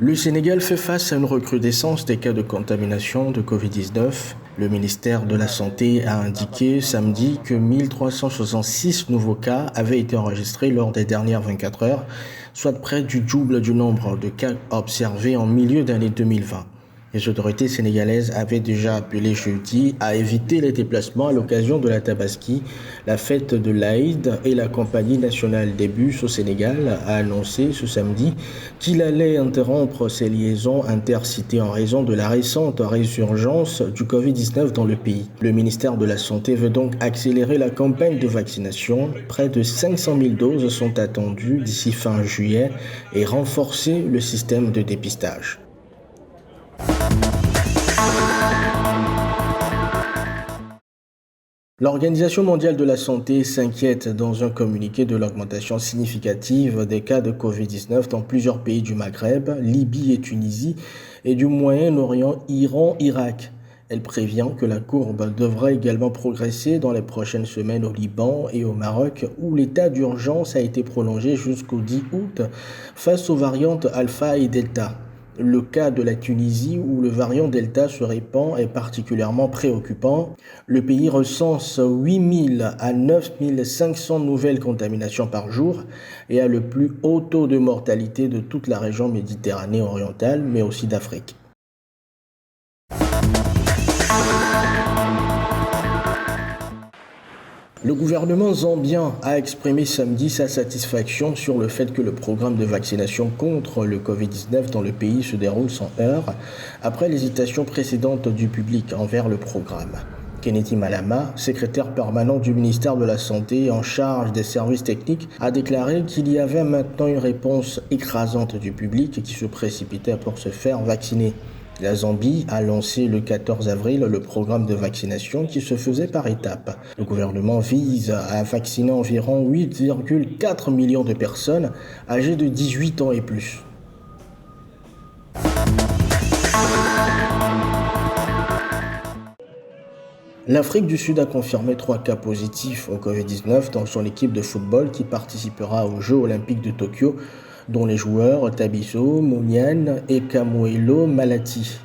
Le Sénégal fait face à une recrudescence des cas de contamination de Covid-19. Le ministère de la Santé a indiqué samedi que 1366 nouveaux cas avaient été enregistrés lors des dernières 24 heures, soit près du double du nombre de cas observés en milieu d'année 2020. Les autorités sénégalaises avaient déjà appelé jeudi à éviter les déplacements à l'occasion de la Tabaski. La fête de l'Aïd et la Compagnie nationale des bus au Sénégal a annoncé ce samedi qu'il allait interrompre ses liaisons intercités en raison de la récente résurgence du Covid-19 dans le pays. Le ministère de la Santé veut donc accélérer la campagne de vaccination. Près de 500 000 doses sont attendues d'ici fin juillet et renforcer le système de dépistage. L'Organisation mondiale de la santé s'inquiète dans un communiqué de l'augmentation significative des cas de Covid-19 dans plusieurs pays du Maghreb, Libye et Tunisie, et du Moyen-Orient, Iran, Irak. Elle prévient que la courbe devra également progresser dans les prochaines semaines au Liban et au Maroc, où l'état d'urgence a été prolongé jusqu'au 10 août face aux variantes Alpha et Delta. Le cas de la Tunisie, où le variant Delta se répand, est particulièrement préoccupant. Le pays recense 8 000 à 9 500 nouvelles contaminations par jour et a le plus haut taux de mortalité de toute la région Méditerranée orientale, mais aussi d'Afrique. Le gouvernement zambien a exprimé samedi sa satisfaction sur le fait que le programme de vaccination contre le Covid-19 dans le pays se déroule sans heurts, après l'hésitation précédente du public envers le programme. Kennedy Malama, secrétaire permanent du ministère de la Santé en charge des services techniques, a déclaré qu'il y avait maintenant une réponse écrasante du public qui se précipitait pour se faire vacciner. La Zambie a lancé le 14 avril le programme de vaccination qui se faisait par étapes. Le gouvernement vise à vacciner environ 8,4 millions de personnes âgées de 18 ans et plus. L'Afrique du Sud a confirmé 3 cas positifs au Covid-19 dans son équipe de football qui participera aux Jeux olympiques de Tokyo, dont les joueurs Tabiso Mouniane et Kamuelo Malati.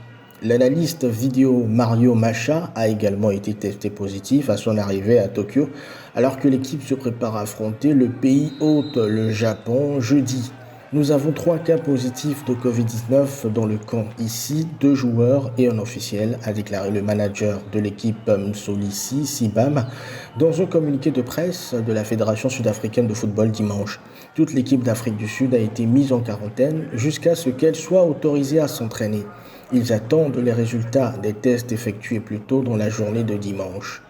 L'analyste vidéo Mario Macha a également été testé positif à son arrivée à Tokyo, alors que l'équipe se prépare à affronter le pays hôte, le Japon, jeudi. Nous avons 3 cas positifs de Covid-19 dans le camp ici, 2 joueurs et un officiel, a déclaré le manager de l'équipe Msolisi Sibam dans un communiqué de presse de la Fédération sud-africaine de football dimanche. Toute l'équipe d'Afrique du Sud a été mise en quarantaine jusqu'à ce qu'elle soit autorisée à s'entraîner. Ils attendent les résultats des tests effectués plus tôt dans la journée de dimanche.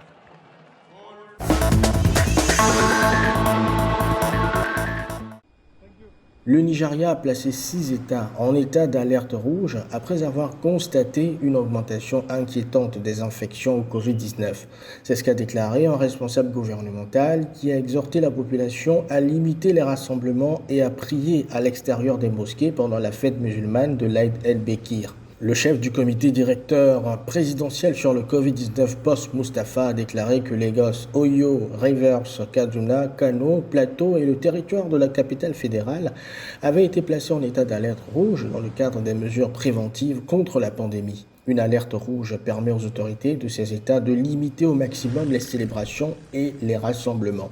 Le Nigeria a placé 6 États en état d'alerte rouge après avoir constaté une augmentation inquiétante des infections au Covid-19. C'est ce qu'a déclaré un responsable gouvernemental qui a exhorté la population à limiter les rassemblements et à prier à l'extérieur des mosquées pendant la fête musulmane de l'Aïd el-Bekir. Le chef du comité directeur présidentiel sur le Covid-19, Boss Mustapha, a déclaré que Lagos, Oyo, Rivers, Kaduna, Kano, Plateau et le territoire de la capitale fédérale avaient été placés en état d'alerte rouge dans le cadre des mesures préventives contre la pandémie. Une alerte rouge permet aux autorités de ces États de limiter au maximum les célébrations et les rassemblements.